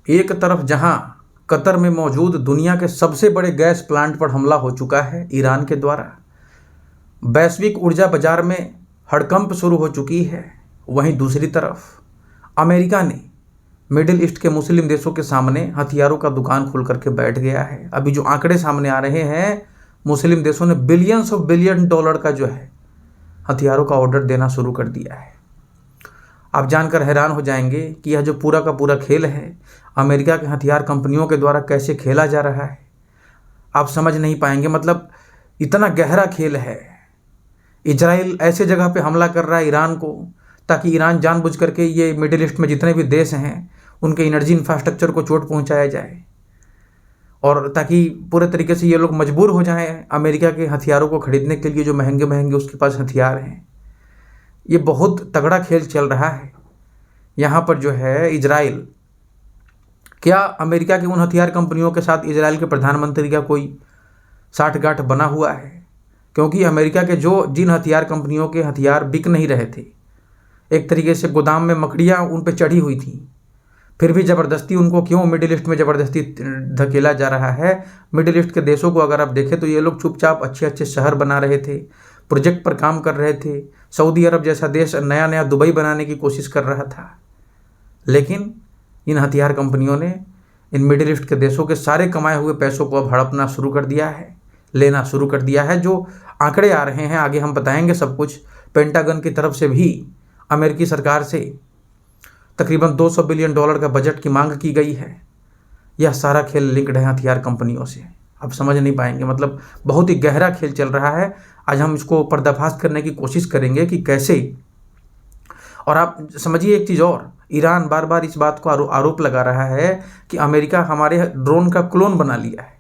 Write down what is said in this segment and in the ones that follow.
एक तरफ जहां कतर में मौजूद दुनिया के सबसे बड़े गैस प्लांट पर हमला हो चुका है ईरान के द्वारा, वैश्विक ऊर्जा बाजार में हड़कंप शुरू हो चुकी है, वहीं दूसरी तरफ अमेरिका ने मिडिल ईस्ट के मुस्लिम देशों के सामने हथियारों का दुकान खोल करके बैठ गया है। अभी जो आंकड़े सामने आ रहे हैं, मुस्लिम देशों ने बिलियंस ऑफ बिलियन डॉलर का जो है हथियारों का ऑर्डर देना शुरू कर दिया है। आप जानकर हैरान हो जाएंगे कि यह जो पूरा का पूरा खेल है अमेरिका के हथियार कंपनियों के द्वारा कैसे खेला जा रहा है। आप समझ नहीं पाएंगे, मतलब इतना गहरा खेल है। इजराइल ऐसे जगह पे हमला कर रहा है ईरान को, ताकि ईरान जानबूझ करके ये मिडिल ईस्ट में जितने भी देश हैं उनके एनर्जी इंफ्रास्ट्रक्चर को चोट पहुंचाया जाए, और ताकि पूरे तरीके से ये लोग मजबूर हो जाएं अमेरिका के हथियारों को खरीदने के लिए, जो महंगे महंगे उसके पास हथियार हैं। ये बहुत तगड़ा खेल चल रहा है यहाँ पर जो है इजराइल। क्या अमेरिका के उन हथियार कंपनियों के साथ इजराइल के प्रधानमंत्री का कोई साठगांठ बना हुआ है? क्योंकि अमेरिका के जिन हथियार कंपनियों के हथियार बिक नहीं रहे थे, एक तरीके से गोदाम में मकड़ियाँ उन पर चढ़ी हुई थी, फिर भी ज़बरदस्ती उनको क्यों मिडिल ईस्ट में ज़बरदस्ती धकेला जा रहा है? मिडिल ईस्ट के देशों को अगर आप देखें तो ये लोग चुपचाप अच्छे अच्छे शहर बना रहे थे, प्रोजेक्ट पर काम कर रहे थे। सऊदी अरब जैसा देश नया नया दुबई बनाने की कोशिश कर रहा था, लेकिन इन हथियार कंपनियों ने इन मिडिल ईस्ट के देशों के सारे कमाए हुए पैसों को अब हड़पना शुरू कर दिया है, लेना शुरू कर दिया है। जो आंकड़े आ रहे हैं आगे हम बताएंगे सब कुछ। पेंटागन की तरफ से भी अमेरिकी सरकार से तकरीबन $200 बिलियन का बजट की मांग की गई है। यह सारा खेल लिंक्ड है हथियार कंपनियों से। आप समझ नहीं पाएंगे, मतलब बहुत ही गहरा खेल चल रहा है। आज हम इसको पर्दाफाश करने की कोशिश करेंगे कि कैसे। और आप समझिए एक चीज़ और, ईरान बार बार इस बात को आरोप लगा रहा है कि अमेरिका हमारे ड्रोन का क्लोन बना लिया है।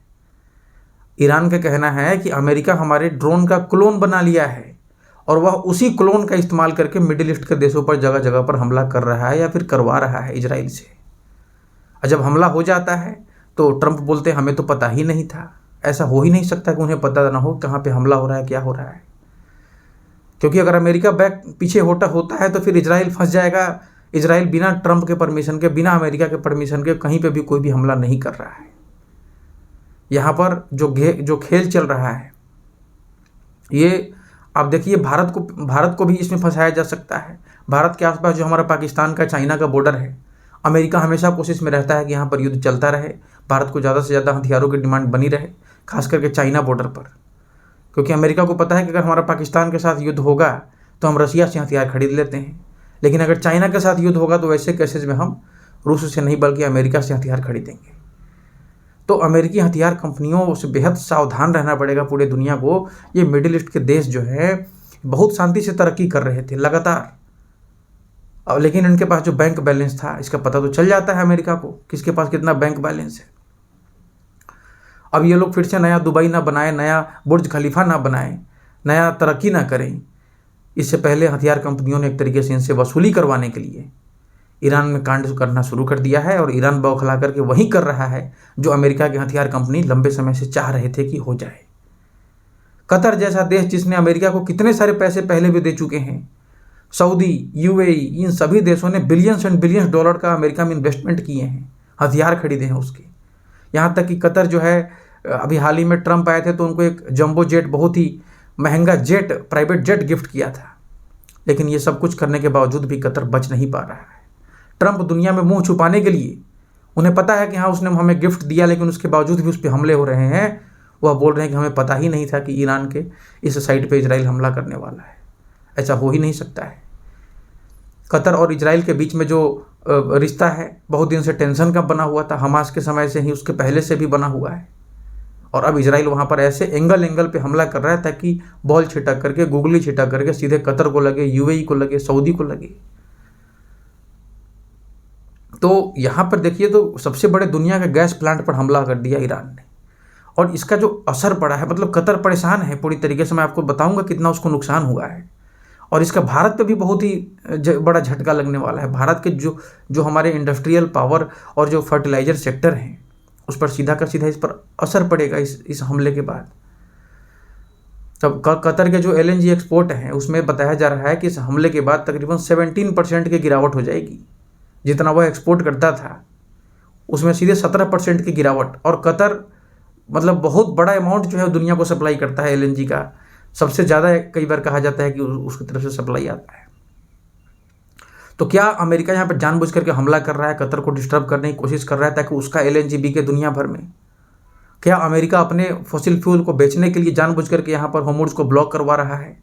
ईरान का कहना है कि अमेरिका हमारे ड्रोन का क्लोन बना लिया है और वह उसी क्लोन का इस्तेमाल करके मिडिल ईस्ट के देशों पर जगह जगह पर हमला कर रहा है या फिर करवा रहा है इजराइल से। और जब हमला हो जाता है तो ट्रंप बोलते हैं हमें तो पता ही नहीं था। ऐसा हो ही नहीं सकता कि उन्हें पता ना हो कहाँ पे हमला हो रहा है, क्या हो रहा है। क्योंकि अगर अमेरिका बैक पीछे होता है तो फिर इजराइल फंस जाएगा। इजराइल बिना ट्रंप के परमिशन के, बिना अमेरिका के परमिशन के कहीं पे भी कोई भी हमला नहीं कर रहा है। यहाँ पर जो खेल चल रहा है ये आप देखिए, भारत को भी इसमें फंसाया जा सकता है। भारत के आसपास जो हमारा पाकिस्तान का, चाइना का बॉर्डर है, अमेरिका हमेशा कोशिश में रहता है कि यहाँ पर युद्ध चलता रहे, भारत को ज़्यादा से ज़्यादा हथियारों की डिमांड बनी रहे, खास करके चाइना बॉर्डर पर। क्योंकि अमेरिका को पता है कि अगर हमारा पाकिस्तान के साथ युद्ध होगा तो हम रसिया से हथियार खरीद लेते हैं, लेकिन अगर चाइना के साथ युद्ध होगा तो वैसे केसेज में हम रूस से नहीं बल्कि अमेरिका से हथियार खरीदेंगे। तो अमेरिकी हथियार कंपनियों से बेहद सावधान रहना पड़ेगा पूरे दुनिया को। ये मिडिल ईस्ट के देश जो है बहुत शांति से तरक्की कर रहे थे लगातार, लेकिन इनके पास जो बैंक बैलेंस था इसका पता तो चल जाता है अमेरिका को, किसके पास कितना बैंक बैलेंस है। अब ये लोग फिर से नया दुबई ना बनाए, नया बुर्ज खलीफा ना बनाए, नया तरक्की ना करें। इससे पहले हथियार कंपनियों ने एक तरीके से इनसे वसूली करवाने के लिए ईरान में कांड करना शुरू कर दिया है, और ईरान बौखला करके वही कर रहा है जो अमेरिका के हथियार कंपनी लंबे समय से चाह रहे थे कि हो जाए। कतर जैसा देश जिसने अमेरिका को कितने सारे पैसे पहले भी दे चुके हैं, सऊदी, यूएई, इन सभी देशों ने बिलियंस एंड बिलियंस डॉलर का अमेरिका में इन्वेस्टमेंट किए हैं, हथियार खरीदे हैं उसके। यहाँ तक कि कतर जो है, अभी हाल ही में ट्रंप आए थे तो उनको एक जंबो जेट, बहुत ही महंगा जेट, प्राइवेट जेट गिफ्ट किया था। लेकिन ये सब कुछ करने के बावजूद भी कतर बच नहीं पा रहा है। ट्रंप दुनिया में मुंह छुपाने के लिए, उन्हें पता है कि हाँ उसने हमें गिफ्ट दिया, लेकिन उसके बावजूद भी उस पर हमले हो रहे हैं। वह बोल रहे हैं कि हमें पता ही नहीं था कि ईरान के इस साइड पे इजराइल हमला करने वाला है। ऐसा हो ही नहीं सकता है। कतर और इजराइल के बीच में जो रिश्ता है बहुत दिन से टेंशन का बना हुआ था, हमास के समय से ही, उसके पहले से भी बना हुआ है। और अब इजराइल वहाँ पर ऐसे एंगल पे हमला कर रहा है ताकि बॉल छिटक करके, गुगली छिटक करके सीधे कतर को लगे, यूएई को लगे, सऊदी को लगे। तो यहाँ पर देखिए, तो सबसे बड़े दुनिया के गैस प्लांट पर हमला कर दिया ईरान ने, और इसका जो असर पड़ा है, मतलब कतर परेशान है पूरी तरीके से। मैं आपको बताऊंगा कितना उसको नुकसान हुआ है, और इसका भारत पे भी बहुत ही बड़ा झटका लगने वाला है। भारत के जो हमारे इंडस्ट्रियल पावर और जो फर्टिलाइजर सेक्टर हैं उस पर सीधा का सीधा इस पर असर पड़ेगा इस हमले के बाद। तब कतर के जो LNG एक्सपोर्ट हैं उसमें बताया जा रहा है कि इस हमले के बाद तकरीबन 17% की गिरावट हो जाएगी। जितना वह एक्सपोर्ट करता था उसमें सीधे 17% की गिरावट। और कतर मतलब बहुत बड़ा अमाउंट जो है दुनिया को सप्लाई करता है एलएनजी का, सबसे ज़्यादा कई बार कहा जाता है कि उसकी तरफ से सप्लाई आता है। तो क्या अमेरिका यहाँ पर जानबूझ करके हमला कर रहा है, कतर को डिस्टर्ब करने की कोशिश कर रहा है ताकि उसका एलएनजी बिके दुनिया भर में? क्या अमेरिका अपने फॉसिल फ्यूल को बेचने के लिए जानबूझ करके यहाँ पर होर्मुज़ को ब्लॉक करवा रहा है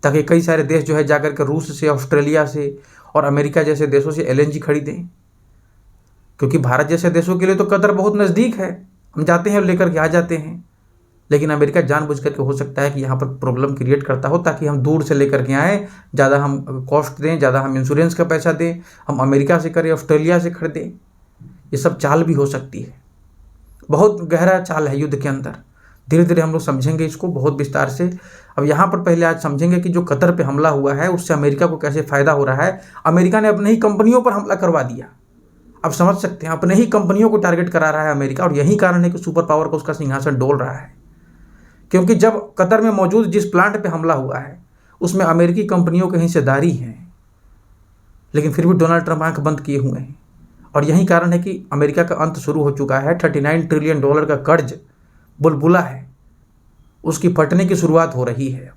ताकि कई सारे देश जो है जाकर के रूस से, ऑस्ट्रेलिया से और अमेरिका जैसे देशों से एलएनजी खरीदें? क्योंकि भारत जैसे देशों के लिए तो कतर बहुत नज़दीक है, हम जाते हैं लेकर के आ जाते हैं। लेकिन अमेरिका जानबूझ करके हो सकता है कि यहाँ पर प्रॉब्लम क्रिएट करता हो ताकि हम दूर से लेकर के आएँ, ज़्यादा हम कॉस्ट दें, ज़्यादा हम इंश्योरेंस का पैसा दें, हम अमेरिका से करें, ऑस्ट्रेलिया से खरीदें। ये सब चाल भी हो सकती है, बहुत गहरा चाल है युद्ध के अंदर। धीरे धीरे हम लोग समझेंगे इसको बहुत विस्तार से। अब यहाँ पर पहले आज समझेंगे कि जो कतर पे हमला हुआ है उससे अमेरिका को कैसे फ़ायदा हो रहा है। अमेरिका ने अपने ही कंपनियों पर हमला करवा दिया। अब समझ सकते हैं, अपने ही कंपनियों को टारगेट करा रहा है अमेरिका, और यही कारण है कि सुपर पावर को उसका सिंहासन डोल रहा है। क्योंकि जब कतर में मौजूद जिस प्लांट पे हमला हुआ है उसमें अमेरिकी कंपनियों की हिस्सेदारी है, लेकिन फिर भी डोनाल्ड ट्रंप आंख बंद किए हुए हैं। और यही कारण है कि अमेरिका का अंत शुरू हो चुका है। $39 ट्रिलियन का कर्ज बुलबुला है, उसकी फटने की शुरुआत हो रही है।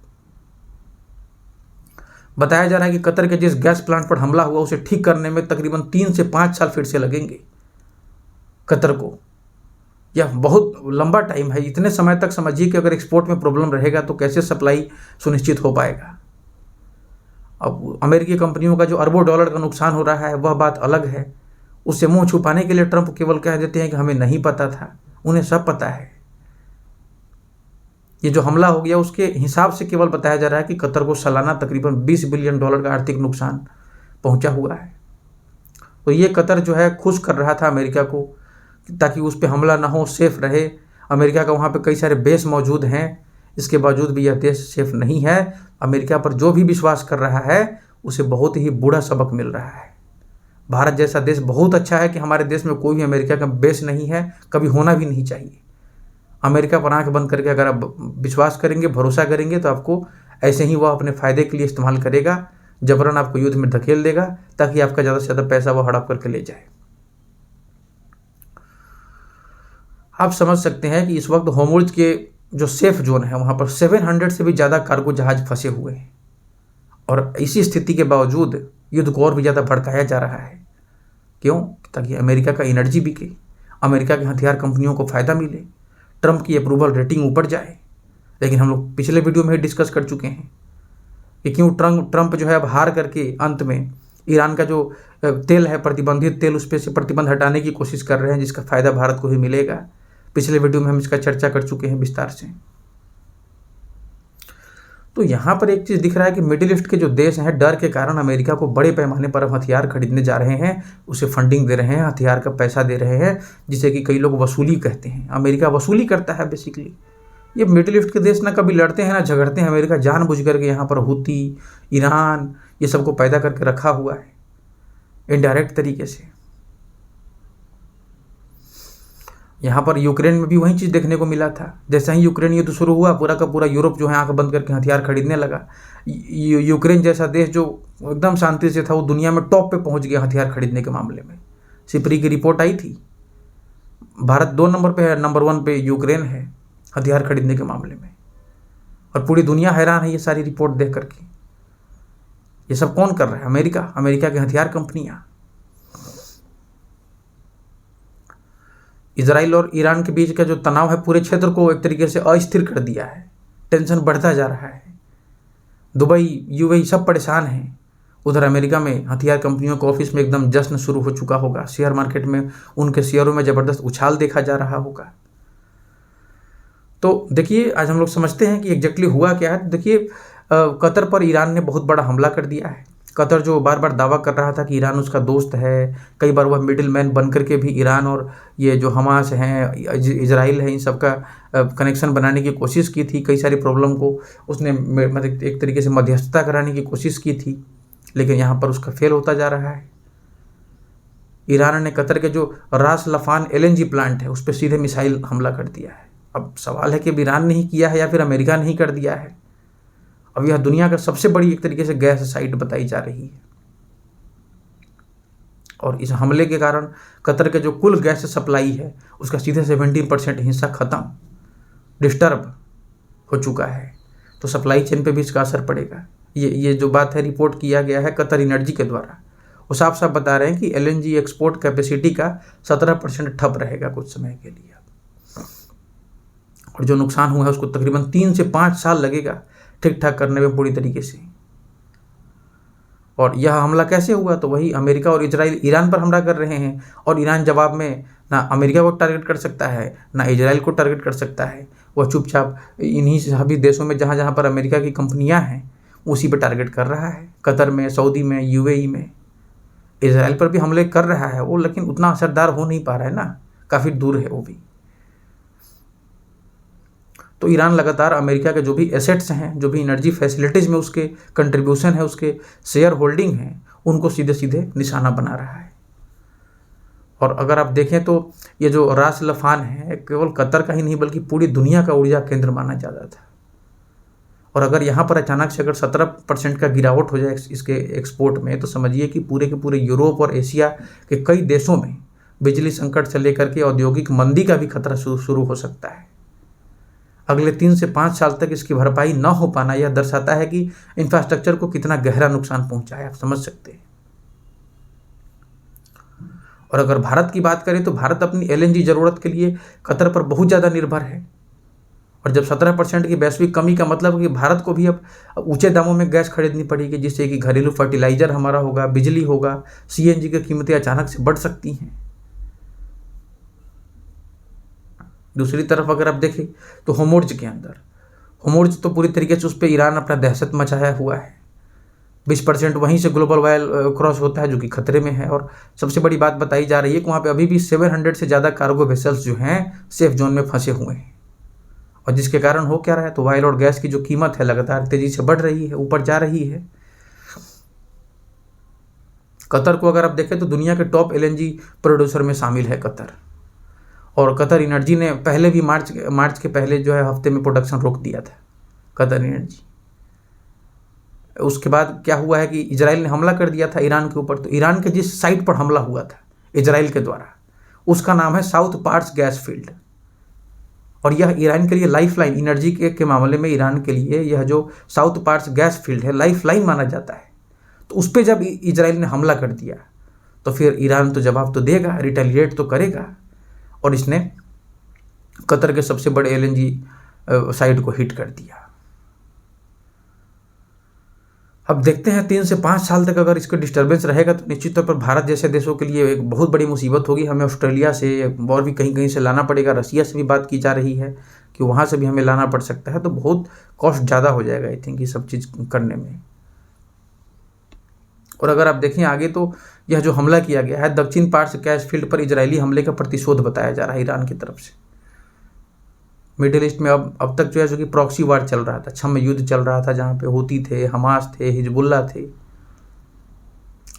बताया जा रहा है कि कतर के जिस गैस प्लांट पर हमला हुआ उसे ठीक करने में तकरीबन 3 से 5 साल फिर से लगेंगे कतर को। यह बहुत लंबा टाइम है। इतने समय तक समझिए कि अगर एक्सपोर्ट में प्रॉब्लम रहेगा तो कैसे सप्लाई सुनिश्चित हो पाएगा। अब अमेरिकी कंपनियों का जो अरबों डॉलर का नुकसान हो रहा है वह बात अलग है। उससे मुंह छुपाने के लिए ट्रंप केवल कह देते हैं कि हमें नहीं पता था, उन्हें सब पता है। ये जो हमला हो गया उसके हिसाब से केवल बताया जा रहा है कि कतर को सालाना तकरीबन $20 बिलियन का आर्थिक नुकसान पहुंचा हुआ है। तो ये कतर जो है खुश कर रहा था अमेरिका को ताकि उस पर हमला ना हो, सेफ रहे। अमेरिका का वहाँ पे कई सारे बेस मौजूद हैं, इसके बावजूद भी यह देश सेफ नहीं है। अमेरिका पर जो भी विश्वास कर रहा है उसे बहुत ही बुरा सबक मिल रहा है। भारत जैसा देश बहुत अच्छा है कि हमारे देश में कोई भी अमेरिका का बेस नहीं है, कभी होना भी नहीं चाहिए। अमेरिका पर आंख बंद करके अगर आप विश्वास करेंगे, भरोसा करेंगे तो आपको ऐसे ही वह अपने फ़ायदे के लिए इस्तेमाल करेगा, जबरन आपको युद्ध में धकेल देगा ताकि आपका ज़्यादा से ज़्यादा पैसा वह हड़प करके ले जाए। आप समझ सकते हैं कि इस वक्त होर्मुज़ के जो सेफ जोन है वहाँ पर 700 से भी ज़्यादा कार्गो जहाज फंसे हुए हैं, और इसी स्थिति के बावजूद युद्ध को और भी ज़्यादा भड़काया जा रहा है। क्यों? ताकि अमेरिका का एनर्जी बिके, अमेरिका के हथियार कंपनियों को फ़ायदा मिले, ट्रंप की अप्रूवल रेटिंग ऊपर जाए। लेकिन हम लोग पिछले वीडियो में ही डिस्कस कर चुके हैं कि क्यों ट्रंप जो है अब हार करके अंत में ईरान का जो तेल है, प्रतिबंधित तेल, उस पर से प्रतिबंध हटाने की कोशिश कर रहे हैं, जिसका फ़ायदा भारत को ही मिलेगा। पिछले वीडियो में हम इसका चर्चा कर चुके हैं विस्तार से। तो यहाँ पर एक चीज़ दिख रहा है कि मिडिल ईस्ट के जो देश हैं डर के कारण अमेरिका को बड़े पैमाने पर अब हथियार खरीदने जा रहे हैं, उसे फंडिंग दे रहे हैं, हथियार का पैसा दे रहे हैं, जिसे कि कई लोग वसूली कहते हैं। अमेरिका वसूली करता है बेसिकली। ये मिडिल ईस्ट के देश ना कभी लड़ते हैं ना झगड़ते हैं। अमेरिका जानबूझ करके यहाँ पर हुती, ईरान, ये सबको पैदा करके रखा हुआ है इनडायरेक्ट तरीके से। यहाँ पर यूक्रेन में भी वही चीज़ देखने को मिला था। जैसे ही यूक्रेन युद्ध शुरू हुआ पूरा का पूरा यूरोप जो है आंख बंद करके हथियार खरीदने लगा। यूक्रेन जैसा देश जो एकदम शांति से था वो दुनिया में टॉप पे पहुँच गया हथियार खरीदने के मामले में। सिपरी की रिपोर्ट आई थी, भारत 2 नंबर पे है, नंबर 1 पे यूक्रेन है हथियार खरीदने के मामले में। और पूरी दुनिया हैरान है ये सारी रिपोर्ट देख करके। ये सब कौन कर रहा है? अमेरिका, अमेरिका की हथियार कंपनियाँ। इजराइल और ईरान के बीच का जो तनाव है पूरे क्षेत्र को एक तरीके से अस्थिर कर दिया है, टेंशन बढ़ता जा रहा है। दुबई, यूएई सब परेशान हैं। उधर अमेरिका में हथियार कंपनियों के ऑफिस में एकदम जश्न शुरू हो चुका होगा। शेयर मार्केट में उनके शेयरों में ज़बरदस्त उछाल देखा जा रहा होगा। तो देखिए आज हम लोग समझते हैं कि एग्जैक्टली हुआ क्या है। देखिए कतर पर ईरान ने बहुत बड़ा हमला कर दिया है। कतर जो बार बार दावा कर रहा था कि ईरान उसका दोस्त है, कई बार वह मिडिल मैन बन करके भी ईरान और ये जो हमास हैं, इजराइल है, इन सब का कनेक्शन बनाने की कोशिश की थी। कई सारी प्रॉब्लम को उसने मतलब एक तरीके से मध्यस्थता कराने की कोशिश की थी, लेकिन यहाँ पर उसका फेल होता जा रहा है। ईरान ने कतर के जो रास लफान LNG प्लांट है उस पर सीधे मिसाइल हमला कर दिया है। अब सवाल है कि ईरान ने ही किया है या फिर अमेरिका ने ही कर दिया है। अब यह दुनिया का सबसे बड़ी एक तरीके से गैस साइट बताई जा रही है। और इस हमले के कारण कतर के जो कुल गैस सप्लाई है उसका सीधे 70% हिस्सा ख़त्म, डिस्टर्ब हो चुका है। तो सप्लाई चेन पे भी इसका असर पड़ेगा। ये जो बात है रिपोर्ट किया गया है कतर एनर्जी के द्वारा, वो साफ साफ बता रहे हैं कि LNG एक्सपोर्ट कैपेसिटी का 17% ठप रहेगा कुछ समय के लिए, और जो नुकसान हुआ है उसको तकरीबन 3 से 5 साल लगेगा ठीक ठाक करने में पूरी तरीके से। और यह हमला कैसे हुआ? तो वही अमेरिका और इजराइल ईरान पर हमला कर रहे हैं, और ईरान जवाब में ना अमेरिका को टारगेट कर सकता है ना इजराइल को टारगेट कर सकता है। वह चुपचाप इन्हीं सभी देशों में जहाँ जहाँ पर अमेरिका की कंपनियाँ हैं उसी पर टारगेट कर रहा है। कतर में, सऊदी में, UAE में। इजराइल पर भी हमले कर रहा है वो, लेकिन उतना असरदार हो नहीं पा रहा है ना, काफ़ी दूर है वो भी। तो ईरान लगातार अमेरिका के जो भी एसेट्स हैं, जो भी एनर्जी फैसिलिटीज़ में उसके कंट्रीब्यूशन है, उसके शेयर होल्डिंग हैं, उनको सीधे सीधे निशाना बना रहा है। और अगर आप देखें तो ये जो रास लफान है केवल कतर का ही नहीं बल्कि पूरी दुनिया का ऊर्जा केंद्र माना जाता था। और अगर यहाँ पर अचानक से अगर 17% का गिरावट हो जाए इसके एक्सपोर्ट में, तो समझिए कि पूरे के पूरे यूरोप और एशिया के कई देशों में बिजली संकट से लेकर के औद्योगिक मंदी का भी खतरा शुरू हो सकता है। अगले 3 से 5 साल तक इसकी भरपाई न हो पाना यह दर्शाता है कि इंफ्रास्ट्रक्चर को कितना गहरा नुकसान पहुंचा है, आप समझ सकते हैं। और अगर भारत की बात करें तो भारत अपनी LNG जरूरत के लिए कतर पर बहुत ज़्यादा निर्भर है। और जब 17% की वैश्विक कमी का मतलब है कि भारत को भी अब ऊंचे दामों में गैस खरीदनी पड़ेगी, जिससे कि घरेलू फर्टिलाइजर हमारा होगा, बिजली होगा, CNG की कीमतें अचानक से बढ़ सकती हैं। दूसरी तरफ अगर आप देखें तो होर्मुज़ के अंदर, होर्मुज़ तो पूरी तरीके से उस पर ईरान अपना दहशत मचाया हुआ है। 20% वहीं से ग्लोबल ऑयल क्रॉस होता है जो कि खतरे में है। और सबसे बड़ी बात बताई जा रही है कि वहाँ पे अभी भी 700 से ज़्यादा कार्गो वेसल्स जो हैं सेफ जोन में फंसे हुए हैं। और जिसके कारण हो क्या रहा है, तो ऑयल और गैस की जो कीमत है लगातार तेज़ी से बढ़ रही है, ऊपर जा रही है। कतर को अगर आप देखें तो दुनिया के टॉप LNG प्रोड्यूसर में शामिल है कतर। और कतर एनर्जी ने पहले भी मार्च के पहले जो है हफ्ते में प्रोडक्शन रोक दिया था कतर एनर्जी। उसके बाद क्या हुआ है कि इजराइल ने हमला कर दिया था ईरान के ऊपर। तो ईरान के जिस साइट पर हमला हुआ था इजराइल के द्वारा, उसका नाम है साउथ पार्ट्स गैस फील्ड। और यह ईरान के लिए लाइफलाइन, एनर्जी के मामले में ईरान के लिए यह जो साउथ पार्ट्स गैस फील्ड है लाइफलाइन माना जाता है। तो उस पर जब इजराइल ने हमला कर दिया तो फिर ईरान तो जवाब तो देगा, रिटेलिएट तो करेगा। और इसने कतर के सबसे बड़े LNG साइट को हिट कर दिया। अब देखते हैं 3 से 5 साल तक अगर इसका डिस्टर्बेंस रहेगा तो निश्चित तौर पर भारत जैसे देशों के लिए एक बहुत बड़ी मुसीबत होगी। हमें ऑस्ट्रेलिया से और भी कहीं कहीं से लाना पड़ेगा। रसिया से भी बात की जा रही है कि वहाँ से भी हमें लाना पड़ सकता है। तो बहुत कॉस्ट ज़्यादा हो जाएगा आई थिंक ये सब चीज़ करने में। और अगर आप देखें आगे तो यह जो हमला किया गया है दक्षिण पार्ट्स गैस फील्ड पर इजरायली हमले का प्रतिशोध बताया जा रहा है ईरान की तरफ से। मिडिल ईस्ट में अब तक जो है कि प्रॉक्सी वार चल रहा था, छद्म युद्ध चल रहा था, जहाँ पे हूती थे, हमास थे, हिजबुल्ला थे।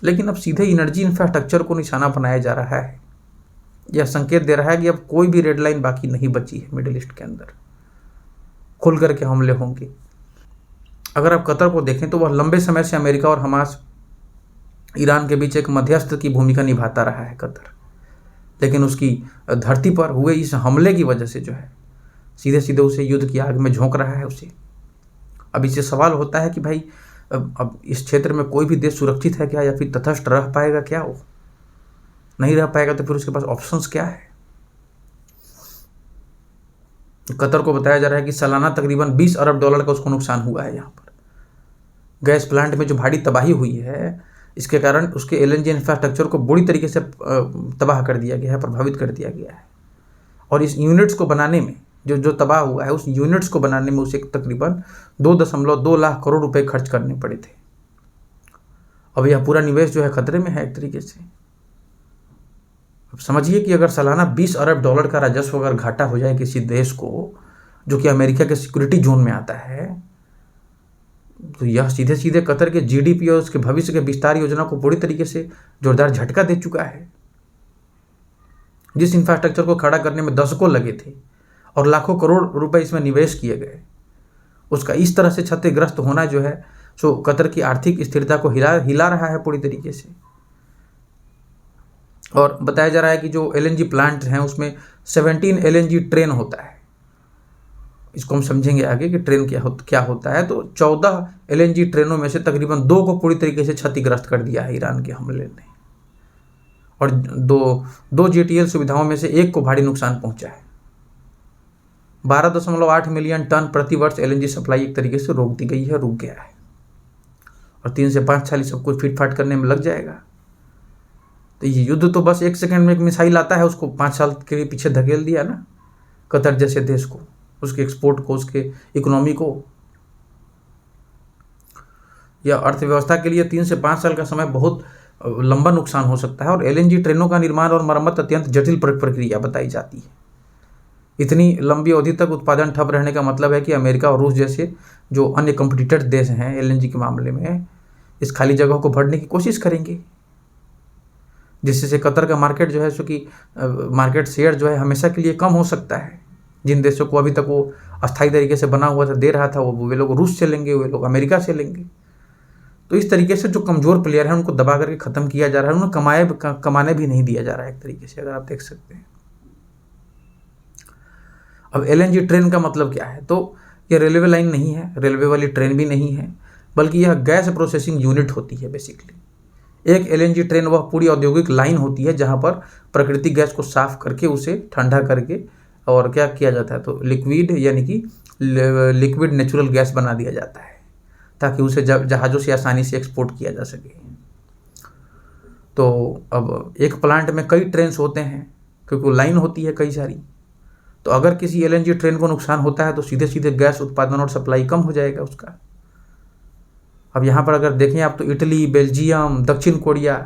लेकिन अब सीधे एनर्जी इंफ्रास्ट्रक्चर को निशाना बनाया जा रहा है। यह संकेत दे रहा है कि अब कोई भी रेड लाइन बाकी नहीं बची है मिडिल ईस्ट के अंदर, खुल करके हमले होंगे। अगर आप कतर को देखें तो वह लंबे समय से अमेरिका और हमास ईरान के बीच एक मध्यस्थ की भूमिका निभाता रहा है कतर। लेकिन उसकी धरती पर हुए इस हमले की वजह से जो है सीधे सीधे उसे युद्ध की आग में झोंक रहा है उसे। अब इससे सवाल होता है कि भाई अब इस क्षेत्र में कोई भी देश सुरक्षित है क्या, या फिर तटस्थ रह पाएगा क्या? वो नहीं रह पाएगा तो फिर उसके पास ऑप्शंस क्या है? कतर को बताया जा रहा है कि सालाना तकरीबन $20 अरब का उसको नुकसान हुआ है। यहाँ पर गैस प्लांट में जो भारी तबाही हुई है इसके कारण उसके LNG इंफ्रास्ट्रक्चर को बुरी तरीके से तबाह कर दिया गया है, प्रभावित कर दिया गया है। और इस यूनिट्स को बनाने में जो तबाह हुआ है उस यूनिट्स को बनाने में उसे तकरीबन 2.2 लाख करोड़ रुपए खर्च करने पड़े थे। अब यह पूरा निवेश जो है खतरे में है एक तरीके से। अब समझिए कि अगर सालाना $20 अरब का राजस्व अगर घाटा हो जाए किसी देश को जो कि अमेरिका के सिक्योरिटी जोन में आता है, तो यह सीधे सीधे कतर के GDP और उसके भविष्य के विस्तार योजना को पूरी तरीके से जोरदार झटका दे चुका है। जिस इंफ्रास्ट्रक्चर को खड़ा करने में दशकों लगे थे और लाखों करोड़ रुपए इसमें निवेश किए गए, उसका इस तरह से क्षतिग्रस्त होना जो है सो कतर की आर्थिक स्थिरता को हिला रहा है पूरी तरीके से। और बताया जा रहा है कि जो एलएनजी प्लांट हैं उसमें 17 एलएनजी ट्रेन होता है। इसको हम समझेंगे आगे कि ट्रेन क्या होता है। तो 14 एलएनजी ट्रेनों में से तकरीबन 2 को पूरी तरीके से क्षतिग्रस्त कर दिया है ईरान के हमले ने, और दो जीटीएल सुविधाओं में से एक को भारी नुकसान पहुंचा है। 12.8 मिलियन टन प्रति वर्ष एलएनजी सप्लाई एक तरीके से रोक दी गई है, रुक गया है, और 3 से 5 साल सब कुछ फिट फाट करने में लग जाएगा। तो ये युद्ध तो बस 1 सेकंड में एक मिसाइल आता है उसको 5 साल के लिए पीछे धकेल दिया ना, कतर जैसे देश को, उसके एक्सपोर्ट को, उसके इकोनॉमी को, या अर्थव्यवस्था के लिए 3 से 5 साल का समय बहुत लंबा नुकसान हो सकता है। और एलएनजी ट्रेनों का निर्माण और मरम्मत अत्यंत जटिल प्रक्रिया बताई जाती है। इतनी लंबी अवधि तक उत्पादन ठप रहने का मतलब है कि अमेरिका और रूस जैसे जो अन्य कॉम्पिटिटर देश हैं एलएनजी के मामले में इस खाली जगह को भरने की कोशिश करेंगे, जिससे कतर का मार्केट जो है सो कि मार्केट शेयर जो है हमेशा के लिए कम हो सकता है। जिन देशों को अभी तक वो अस्थायी तरीके से बना हुआ था, दे रहा था, वे लोग रूस से लेंगे, वे लोग अमेरिका से लेंगे। तो इस तरीके से जो कमज़ोर प्लेयर हैं उनको दबा करके ख़त्म किया जा रहा है, उन्हें कमाने भी नहीं दिया जा रहा है एक तरीके से, अगर आप देख सकते हैं। अब एलएनजी ट्रेन का मतलब क्या है? तो ये रेलवे लाइन नहीं है, रेलवे वाली ट्रेन भी नहीं है, बल्कि यह गैस प्रोसेसिंग यूनिट होती है बेसिकली। एक एलएनजी ट्रेन वह पूरी औद्योगिक लाइन होती है जहाँ पर प्राकृतिक गैस को साफ करके उसे ठंडा करके और क्या किया जाता है, तो लिक्विड यानी कि लिक्विड नेचुरल गैस बना दिया जाता है ताकि उसे जहाज़ों से आसानी से एक्सपोर्ट किया जा सके। तो अब एक प्लांट में कई ट्रेन्स होते हैं क्योंकि लाइन होती है कई सारी। तो अगर किसी एलएनजी ट्रेन को नुकसान होता है तो सीधे सीधे गैस उत्पादन और सप्लाई कम हो जाएगा उसका। अब यहाँ पर अगर देखें आप तो इटली, बेल्जियम, दक्षिण कोरिया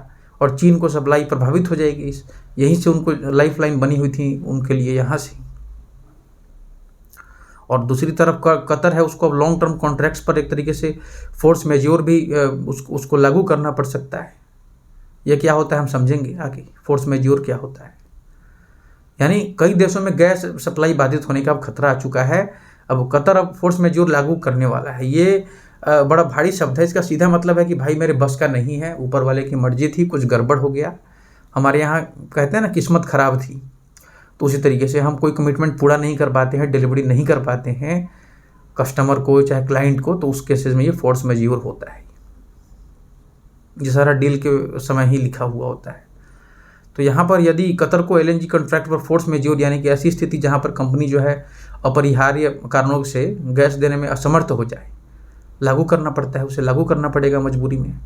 और चीन को सप्लाई प्रभावित हो जाएगी। यहीं से उनको लाइफ लाइन बनी हुई थी उनके लिए यहाँ से। और दूसरी तरफ कतर है, उसको अब लॉन्ग टर्म कॉन्ट्रैक्ट्स पर एक तरीके से फोर्स मेज्योर भी उसको लागू करना पड़ सकता है। यह क्या होता है हम समझेंगे आगे, फोर्स मेज्योर क्या होता है। यानी कई देशों में गैस सप्लाई बाधित होने का अब खतरा आ चुका है। अब कतर अब फोर्स मेज्योर लागू करने वाला है। ये बड़ा भारी शब्द है, इसका सीधा मतलब है कि भाई मेरे बस का नहीं है, ऊपर वाले की मर्जी थी, कुछ गड़बड़ हो गया। हमारे यहाँ कहते हैं ना किस्मत खराब थी। तो उसी तरीके से हम कोई कमिटमेंट पूरा नहीं कर पाते हैं, डिलीवरी नहीं कर पाते हैं कस्टमर को चाहे क्लाइंट को, तो उस केसेस में ये फोर्स मेज्योर होता है। ये सारा डील के समय ही लिखा हुआ होता है। तो यहाँ पर यदि कतर को एलएनजी कॉन्ट्रैक्ट पर फोर्स मेज्योर यानी कि ऐसी स्थिति जहाँ पर कंपनी जो है अपरिहार्य कारणों से गैस देने में असमर्थ हो जाए, लागू करना पड़ता है, उसे लागू करना पड़ेगा मजबूरी में।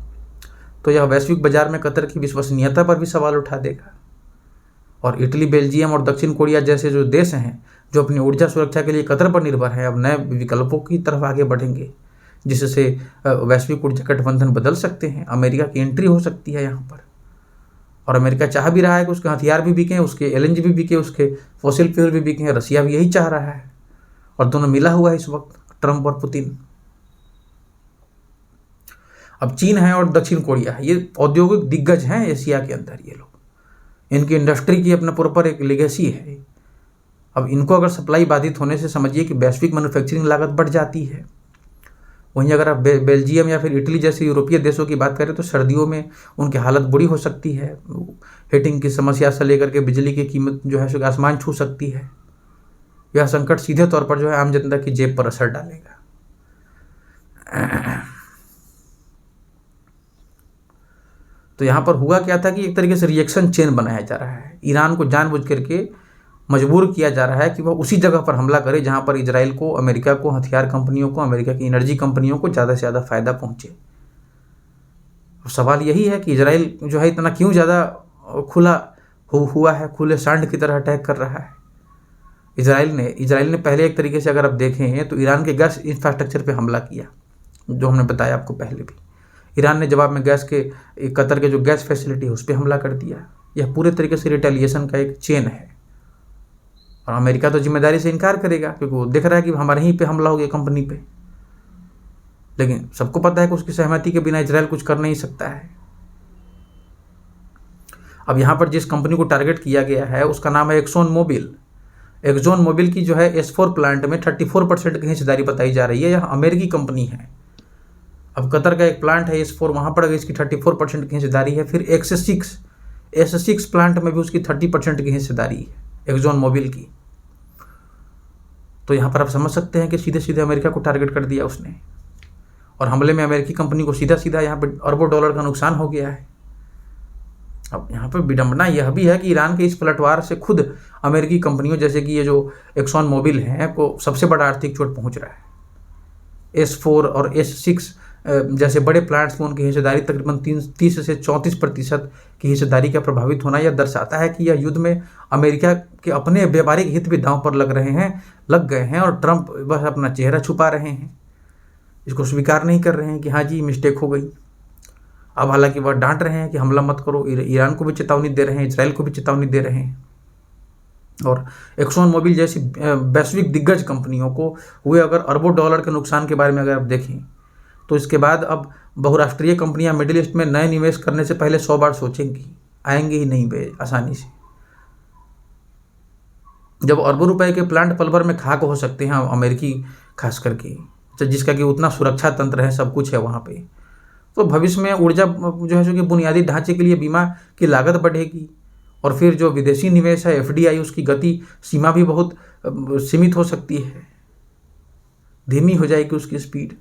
तो यह वैश्विक बाजार में कतर की विश्वसनीयता पर भी सवाल उठा देगा। और इटली, बेल्जियम और दक्षिण कोरिया जैसे जो देश हैं जो अपनी ऊर्जा सुरक्षा के लिए कतर पर निर्भर हैं, अब नए विकल्पों की तरफ आगे बढ़ेंगे, जिससे वैश्विक ऊर्जा गठबंधन बदल सकते हैं। अमेरिका की एंट्री हो सकती है यहाँ पर। और अमेरिका चाह भी रहा है कि उसके हथियार भी बिकें, उसके एलएनजी भी बिके, उसके फॉसिल फ्यूल भी बिकें। रसिया भी यही चाह रहा है और दोनों मिला हुआ है इस वक्त, ट्रंप और पुतिन। अब चीन है और दक्षिण कोरिया है, ये औद्योगिक दिग्गज हैं एशिया के अंदर। ये लोग, इनकी इंडस्ट्री की अपने पूरे पर एक लेगेसी है। अब इनको अगर सप्लाई बाधित होने से समझिए कि वैश्विक मैन्युफैक्चरिंग लागत बढ़ जाती है। वहीं अगर आप बेल्जियम या फिर इटली जैसे यूरोपीय देशों की बात करें तो सर्दियों में उनकी हालत बुरी हो सकती है। हीटिंग की समस्या से लेकर के बिजली की कीमत जो है सो आसमान छू सकती है। यह संकट सीधे तौर पर जो है आम जनता की जेब पर असर डालेगा। तो यहाँ पर हुआ क्या था कि एक तरीके से रिएक्शन चेन बनाया जा रहा है। ईरान को जानबूझ करके मजबूर किया जा रहा है कि वह उसी जगह पर हमला करे जहाँ पर इजराइल को, अमेरिका को, हथियार कंपनियों को, अमेरिका की एनर्जी कंपनियों को ज़्यादा से ज़्यादा फायदा पहुँचे। सवाल यही है कि इजराइल जो है इतना क्यों ज़्यादा खुला हुआ है, खुले सांड की तरह अटैक कर रहा है। इजराइल ने पहले एक तरीके से अगर आप देखें तो ईरान के गैस इंफ्रास्ट्रक्चर पर हमला किया, जो हमने बताया आपको पहले भी। ईरान ने जवाब में कतर के जो गैस फैसिलिटी है उस पर हमला कर दिया। यह पूरे तरीके से रिटेलिएशन का एक चेन है। और अमेरिका तो जिम्मेदारी से इनकार करेगा क्योंकि वो देख रहा है कि हमारे ही पे हमला हो गया कंपनी पे। लेकिन सबको पता है कि उसकी सहमति के बिना इजराइल कुछ कर नहीं सकता है। अब यहाँ पर जिस कंपनी को टारगेट किया गया है उसका नाम है एक्सॉन मोबिल। एक्सॉन मोबिल की जो है S4 प्लांट में 34% की हिस्सेदारी बताई जा रही है। यह अमेरिकी कंपनी है। अब कतर का एक प्लांट है S4, वहाँ पर अगर इसकी 34% की हिस्सेदारी है। फिर S6 प्लांट में भी उसकी 30% की हिस्सेदारी है, एक्सॉन मोबिल की। तो यहाँ पर आप समझ सकते हैं कि सीधे सीधे अमेरिका को टारगेट कर दिया उसने, और हमले में अमेरिकी कंपनी को सीधा सीधा यहाँ पर अरबों डॉलर का नुकसान हो गया है। अब यहाँ पर विडंबना यह भी है कि ईरान के इस पलटवार से खुद अमेरिकी कंपनियों जैसे कि ये जो एक्सॉन मोबिल हैं को सबसे बड़ा आर्थिक चोट पहुँच रहा है। S4 और S6 जैसे बड़े प्लांट्स में उनकी हिस्सेदारी तकरीबन 30 से 34% की हिस्सेदारी का प्रभावित होना यह दर्शाता है कि यह युद्ध में अमेरिका के अपने व्यापारिक हित भी दांव पर लग गए हैं, और ट्रंप बस अपना चेहरा छुपा रहे हैं, इसको स्वीकार नहीं कर रहे हैं कि हाँ जी मिस्टेक हो गई। अब हालांकि वह डांट रहे हैं कि हमला मत करो, ईरान को भी चेतावनी दे रहे हैं, इजराइल को भी चेतावनी दे रहे हैं। और एक्सॉन मोबिल जैसी वैश्विक दिग्गज कंपनियों को हुए अगर अरबों डॉलर के नुकसान के बारे में अगर आप देखें, तो इसके बाद अब बहुराष्ट्रीय कंपनियां मिडिल ईस्ट में नए निवेश करने से पहले 100 बार सोचेंगी, आएंगे ही नहीं बे आसानी से। जब अरबों रुपए के प्लांट पल भर में खाक हो सकते हैं, अमेरिकी खास करके, जिसका कि उतना सुरक्षा तंत्र है, सब कुछ है वहाँ पे, तो भविष्य में ऊर्जा जो है, जो कि बुनियादी ढांचे के लिए बीमा की लागत बढ़ेगी, और फिर जो विदेशी निवेश है FDI, उसकी गति सीमा भी बहुत सीमित हो सकती है, धीमी हो जाएगी उसकी स्पीड।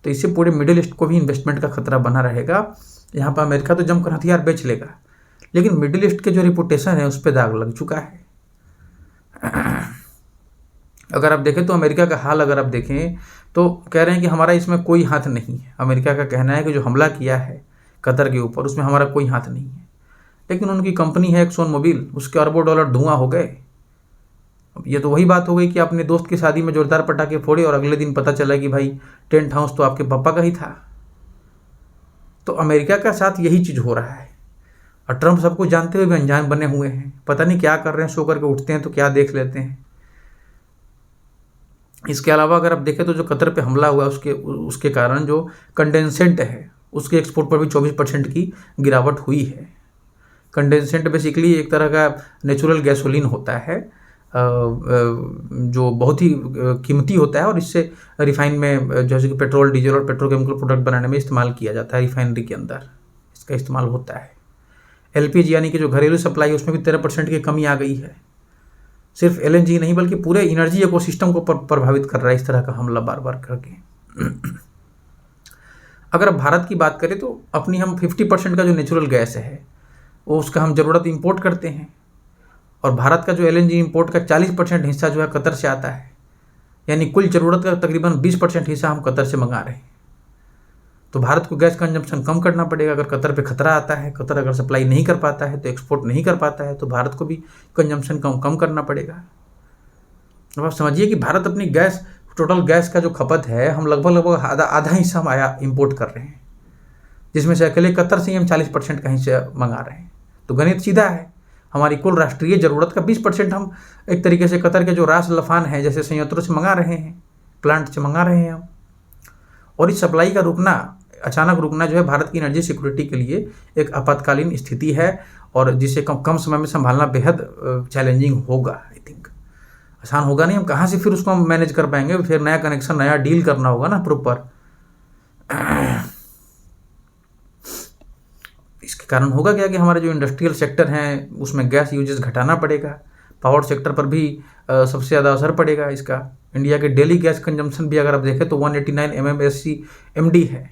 तो इससे पूरे मिडिल ईस्ट को भी इन्वेस्टमेंट का खतरा बना रहेगा। यहाँ पर अमेरिका तो जमकर हथियार बेच लेगा, लेकिन मिडिल ईस्ट के जो रिपुटेशन है उस पर दाग लग चुका है। अगर आप देखें तो अमेरिका का हाल अगर आप देखें तो कह रहे हैं कि हमारा इसमें कोई हाथ नहीं है। अमेरिका का कहना है कि जो हमला किया है कतर के ऊपर, उसमें हमारा कोई हाथ नहीं है, लेकिन उनकी कंपनी है एक्सॉन मोबिल, उसके अरबों डॉलर धुआं हो गए। अब ये तो वही बात हो गई कि अपने दोस्त की शादी में जोरदार पटाखे फोड़े और अगले दिन पता चला कि भाई टेंट हाउस तो आपके पापा का ही था। तो अमेरिका का साथ यही चीज़ हो रहा है, और ट्रंप सबको जानते हुए भी अनजान बने हुए हैं, पता नहीं क्या कर रहे हैं, सो करके उठते हैं तो क्या देख लेते हैं। इसके अलावा अगर आप देखें तो जो कतर पे हमला हुआ उसके कारण जो कंडेंसेंट है उसके एक्सपोर्ट पर भी 24% की गिरावट हुई है। कंडेंसेंट बेसिकली एक तरह का नेचुरल गैसोलीन होता है, जो बहुत ही कीमती होता है, और इससे रिफाइन में जैसे कि पेट्रोल, डीजल और पेट्रोकेमिकल प्रोडक्ट बनाने में इस्तेमाल किया जाता है। रिफाइनरी के अंदर इसका इस्तेमाल होता है। LPG यानी कि जो घरेलू सप्लाई, उसमें भी 13% की कमी आ गई है। सिर्फ LNG नहीं बल्कि पूरे एनर्जी इकोसिस्टम को प्रभावित कर रहा है इस तरह का हमला बार बार करके। अगर अब भारत की बात करें तो अपनी हम 50% का जो नेचुरल गैस है वो उसका हम ज़रूरत इंपोर्ट करते हैं, और भारत का जो LNG इंपोर्ट का 40% हिस्सा जो है कतर से आता है, यानी कुल ज़रूरत का तकरीबन 20% हिस्सा हम कतर से मंगा रहे हैं। तो भारत को गैस कंजम्पशन कम करना पड़ेगा। अगर कतर पे खतरा आता है, कतर अगर सप्लाई नहीं कर पाता है, तो एक्सपोर्ट नहीं कर पाता है, तो भारत को भी कंजम्पशन कम करना पड़ेगा। अब आप समझिए कि भारत अपनी गैस, टोटल गैस का जो खपत है, हम लगभग आधा हिस्सा हम इम्पोर्ट कर रहे हैं, जिसमें से अकेले कतर से ही हम 40% का हिस्सा मंगा रहे हैं। तो गणित सीधा है, हमारी कुल राष्ट्रीय ज़रूरत का 20% हम एक तरीके से कतर के जो रास लफान है जैसे संयंत्रों से मंगा रहे हैं, प्लांट से मंगा रहे हैं हम। और इस सप्लाई का रुकना, अचानक रुकना जो है भारत की एनर्जी सिक्योरिटी के लिए एक आपातकालीन स्थिति है, और जिसे कम समय में संभालना बेहद चैलेंजिंग होगा। आई थिंक आसान होगा नहीं, हम कहाँ से फिर उसको हम मैनेज कर पाएंगे, फिर नया कनेक्शन, नया डील करना होगा ना प्रॉपर। इसके कारण होगा क्या कि हमारे जो इंडस्ट्रियल सेक्टर हैं उसमें गैस यूजेस घटाना पड़ेगा, पावर सेक्टर पर भी सबसे ज़्यादा असर पड़ेगा इसका। इंडिया के डेली गैस कंजम्पशन भी अगर आप देखें तो 189 MMSCMD है,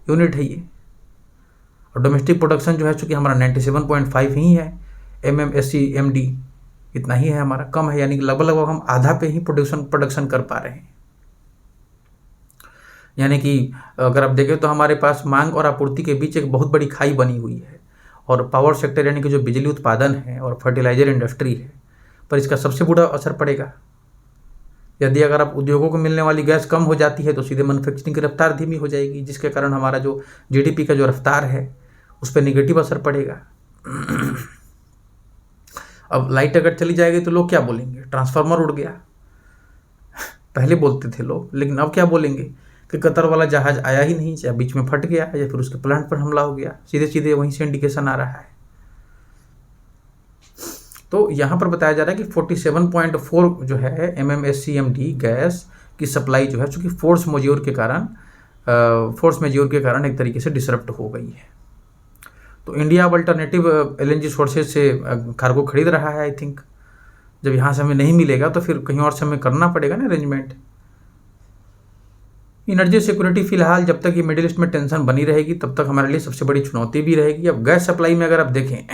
यूनिट है ये, और डोमेस्टिक प्रोडक्शन जो है चूँकि हमारा 97.5 ही है MMSCMD, इतना ही है हमारा, कम है, यानी कि लगभग हम आधा पे ही प्रोडक्शन कर पा रहे हैं। यानी कि अगर आप देखें तो हमारे पास मांग और आपूर्ति के बीच एक बहुत बड़ी खाई बनी हुई है, और पावर सेक्टर यानी कि जो बिजली उत्पादन है और फर्टिलाइजर इंडस्ट्री है पर इसका सबसे बुरा असर पड़ेगा। यदि अगर आप उद्योगों को मिलने वाली गैस कम हो जाती है तो सीधे मैन्युफैक्चरिंग की रफ्तार धीमी हो जाएगी, जिसके कारण हमारा जो GDP का जो रफ्तार है उस पर निगेटिव असर पड़ेगा। अब लाइट अगर चली जाएगी तो लोग क्या बोलेंगे, ट्रांसफार्मर उड़ गया, पहले बोलते थे लोग, लेकिन अब क्या बोलेंगे कि कतर वाला जहाज आया ही नहीं, या बीच में फट गया, या फिर उसके प्लांट पर हमला हो गया। सीधे सीधे वहीं से इंडिकेशन आ रहा है। तो यहाँ पर बताया जा रहा है कि 47.4 जो है MMSCMD गैस की सप्लाई जो है चूँकि फोर्स मेज्योर के कारण एक तरीके से डिसरप्ट हो गई है। तो इंडिया अब अल्टरनेटिव एलएनजी सोर्सेज से कार्गो खरीद रहा है। आई थिंक जब यहाँ से हमें नहीं मिलेगा तो फिर कहीं और से हमें करना पड़ेगा ना अरेंजमेंट। एनर्जी सिक्योरिटी फिलहाल जब तक ये मिडिल ईस्ट में टेंशन बनी रहेगी तब तक हमारे लिए सबसे बड़ी चुनौती भी रहेगी। अब गैस सप्लाई में अगर आप देखें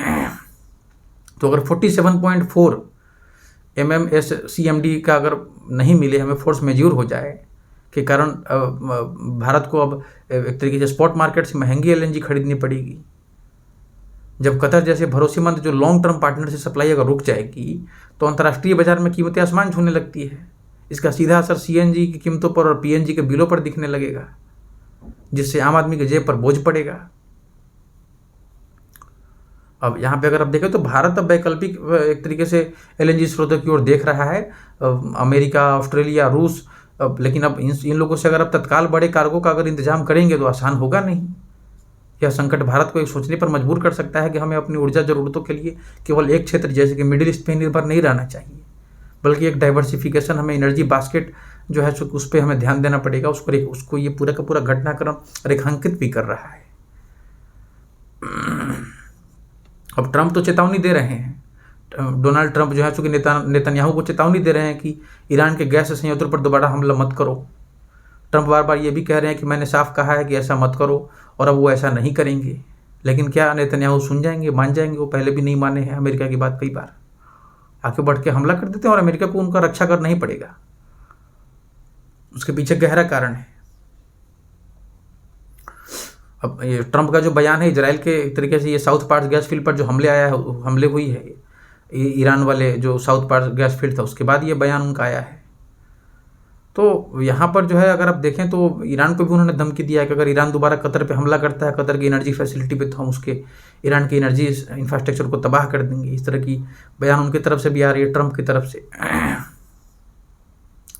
तो अगर 47.4 MMSCMD का अगर नहीं मिले, हमें फोर्स मेज्योर हो जाए के कारण भारत को अब एक तरीके से स्पॉट मार्केट से महंगी एलएनजी खरीदनी पड़ेगी। जब कतर जैसे भरोसेमंद जो लॉन्ग टर्म पार्टनर से सप्लाई अगर रुक जाएगी तो अंतर्राष्ट्रीय बाजार में कीमतें आसमान छूने लगती है। इसका सीधा असर सीएनजी की कीमतों पर और पीएनजी के बिलों पर दिखने लगेगा, जिससे आम आदमी के जेब पर बोझ पड़ेगा। अब यहाँ पे अगर आप देखें तो भारत अब वैकल्पिक एक तरीके से एलएनजी स्रोतों की ओर देख रहा है। अमेरिका, ऑस्ट्रेलिया, रूस। लेकिन अब इन लोगों से अगर आप तत्काल बड़े कार्गो का अगर इंतजाम करेंगे तो आसान होगा नहीं। यह संकट भारत को एक सोचने पर मजबूर कर सकता है कि हमें अपनी ऊर्जा जरूरतों के लिए केवल एक क्षेत्र जैसे कि मिडिल ईस्ट पर निर्भर नहीं रहना चाहिए, बल्कि एक डाइवर्सिफिकेशन, हमें एनर्जी बास्केट जो है उस पर हमें ध्यान देना पड़ेगा। उसको ये पूरा का पूरा घटनाक्रम रेखांकित भी कर रहा है। अब ट्रंप तो चेतावनी दे रहे हैं, डोनाल्ड ट्रंप जो है चूंकि नेतन्याहू को चेतावनी दे रहे हैं कि ईरान के गैस संयंत्रों पर दोबारा हमला मत करो। ट्रंप बार बार ये भी कह रहे हैं कि मैंने साफ कहा है कि ऐसा मत करो, और अब वो ऐसा नहीं करेंगे। लेकिन क्या नेतन्याहू सुन जाएंगे, मान जाएंगे? वो पहले भी नहीं माने हैं अमेरिका की बात, कई बार आगे बढ़ के हमला कर देते हैं और अमेरिका को उनका रक्षा करना ही पड़ेगा। उसके पीछे गहरा कारण है। अब ये ट्रंप का जो बयान है, इजराइल के एक तरीके से ये साउथ पार्ट्स गैस फील्ड पर जो हमले हुई है ईरान वाले जो साउथ पार्ट्स गैस फील्ड था, उसके बाद ये बयान उनका आया है। तो यहाँ पर जो है अगर आप देखें तो ईरान को भी उन्होंने धमकी दिया है कि अगर ईरान दोबारा कतर पे हमला करता है, कतर की एनर्जी फैसिलिटी पे, तो हम उसके ईरान की एनर्जी इंफ्रास्ट्रक्चर को तबाह कर देंगे। इस तरह की बयान उनकी तरफ से भी आ रही है, ट्रंप की तरफ से।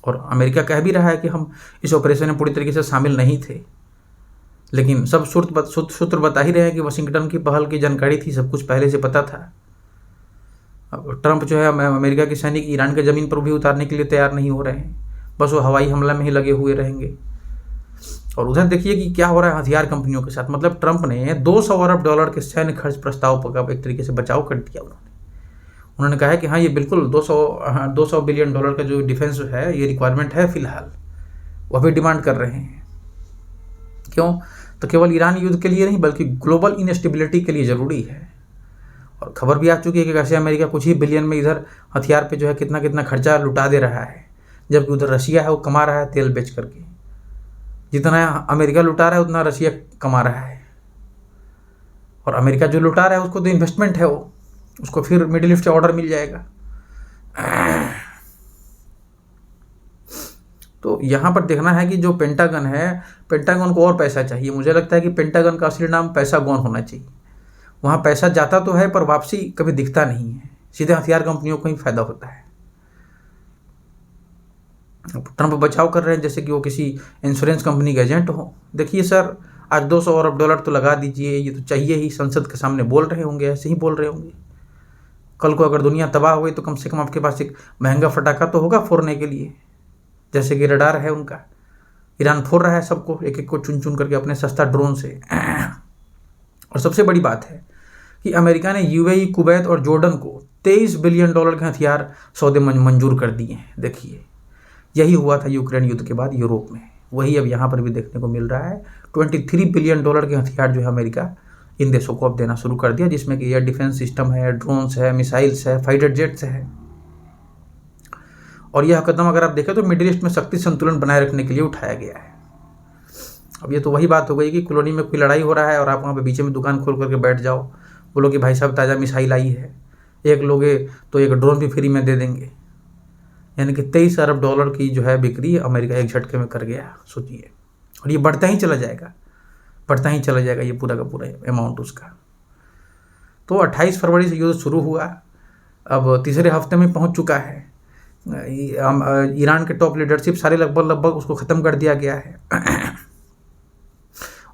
और अमेरिका कह भी रहा है कि हम इस ऑपरेशन में पूरी तरीके से शामिल नहीं थे, लेकिन सब सूत्र बता ही रहे हैं कि वाशिंगटन की पहल की जानकारी थी, सब कुछ पहले से पता था। अब ट्रंप जो है अमेरिका के सैनिक ईरान के ज़मीन पर भी उतारने के लिए तैयार नहीं हो रहे हैं, बस वो हवाई हमला में ही लगे हुए रहेंगे। और उधर देखिए कि क्या हो रहा है हथियार कंपनियों के साथ। मतलब ट्रंप ने $200 अरब के सैन्य खर्च प्रस्ताव का एक तरीके से बचाव कर दिया। उन्होंने कहा है कि हाँ, ये बिल्कुल 200 बिलियन डॉलर का जो डिफेंस है, ये रिक्वायरमेंट है फिलहाल, वो भी डिमांड कर रहे हैं। क्यों? तो केवल ईरान युद्ध के लिए नहीं, बल्कि ग्लोबल इनस्टेबिलिटी के लिए ज़रूरी है। और खबर भी आ चुकी है कि कैसे अमेरिका कुछ ही बिलियन में इधर हथियार पे जो है कितना कितना खर्चा लुटा दे रहा है, जबकि उधर रशिया है वो कमा रहा है तेल बेच करके। जितना अमेरिका लुटा रहा है उतना रशिया कमा रहा है। और अमेरिका जो लुटा रहा है उसको तो इन्वेस्टमेंट है, वो उसको फिर मिडिल ईस्ट से ऑर्डर मिल जाएगा। तो यहाँ पर देखना है कि जो पेंटागन है, पेंटागन को और पैसा चाहिए। मुझे लगता है कि पेंटागन का असली नाम पैसागॉन होना चाहिए। वहाँ पैसा जाता तो है पर वापसी कभी दिखता नहीं है, सीधे हथियार कंपनियों को ही फायदा होता है। ट्रंप बचाव कर रहे हैं जैसे कि वो किसी इंश्योरेंस कंपनी के एजेंट हो। देखिए सर, आज $200 अरब तो लगा दीजिए, ये तो चाहिए ही। संसद के सामने बोल रहे होंगे, ऐसे ही बोल रहे होंगे। कल को अगर दुनिया तबाह हो गई तो कम से कम आपके पास एक महंगा फटाखा तो होगा फोड़ने के लिए, जैसे कि रडार है उनका। ईरान फोड़ रहा है सबको, एक एक को चुन चुन करके अपने सस्ता ड्रोन से। और सबसे बड़ी बात है कि अमेरिका ने यूएई, कुवैत और जॉर्डन को $23 बिलियन के हथियार सौदे मंजूर कर दिए हैं। देखिए, यही हुआ था यूक्रेन युद्ध के बाद यूरोप में, वही अब यहाँ पर भी देखने को मिल रहा है। $23 बिलियन के हथियार जो है अमेरिका इन देशों को अब देना शुरू कर दिया, जिसमें कि एयर डिफेंस सिस्टम है, ड्रोन्स है, मिसाइल्स है, फाइटर जेट्स है। और यह कदम अगर आप देखें तो मिडिल ईस्ट में शक्ति संतुलन बनाए रखने के लिए उठाया गया है। अब ये तो वही बात हो गई कि कॉलोनी में कोई लड़ाई हो रहा है और आप वहाँ पे बीच में दुकान खोल करके बैठ जाओ, बोलो कि भाई साहब ताज़ा मिसाइल आई है, एक लोगे तो एक ड्रोन भी फ्री में दे देंगे। यानी कि $23 अरब की जो है बिक्री अमेरिका एक झटके में कर गया, सोचिए। और ये बढ़ता ही चला जाएगा, बढ़ता ही चला जाएगा ये पूरा का पूरा अमाउंट उसका। तो 28 फरवरी से युद्ध शुरू हुआ, अब तीसरे हफ्ते में पहुंच चुका है। ईरान के टॉप लीडरशिप सारे लगभग उसको ख़त्म कर दिया गया है।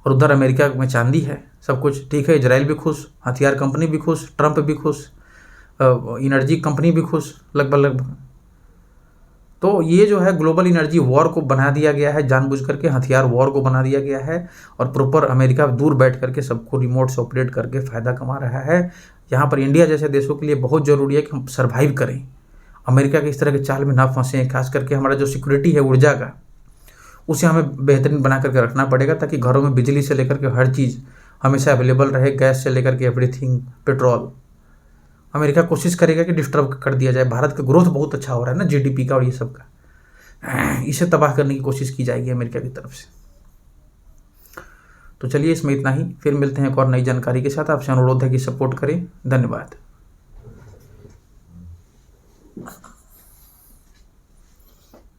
और उधर अमेरिका में चांदी है, सब कुछ ठीक है। इजराइल भी खुश, हथियार कंपनी भी खुश, ट्रंप भी खुश, एनर्जी कंपनी भी खुश लगभग। तो ये जो है ग्लोबल एनर्जी वॉर को बना दिया गया है, जानबूझ करके हथियार वॉर को बना दिया गया है, और प्रॉपर अमेरिका दूर बैठ करके सबको रिमोट से ऑपरेट करके फ़ायदा कमा रहा है। यहाँ पर इंडिया जैसे देशों के लिए बहुत ज़रूरी है कि हम सर्वाइव करें, अमेरिका के इस तरह के चाल में ना फंसें। खास करके हमारा जो सिक्योरिटी है ऊर्जा का, उसे हमें बेहतरीन बना करके रखना पड़ेगा, ताकि घरों में बिजली से लेकर के हर चीज़ हमेशा अवेलेबल रहे, गैस से लेकर के एवरीथिंग, पेट्रोल। अमेरिका कोशिश करेगा कि डिस्टर्ब कर दिया जाए। भारत का ग्रोथ बहुत अच्छा हो रहा है ना, जीडीपी का और ये सब का, इसे तबाह करने की कोशिश की जाएगी अमेरिका की तरफ से। तो चलिए इसमें इतना ही, फिर मिलते हैं एक और नई जानकारी के साथ। आपसे अनुरोध है कि सपोर्ट करें। धन्यवाद।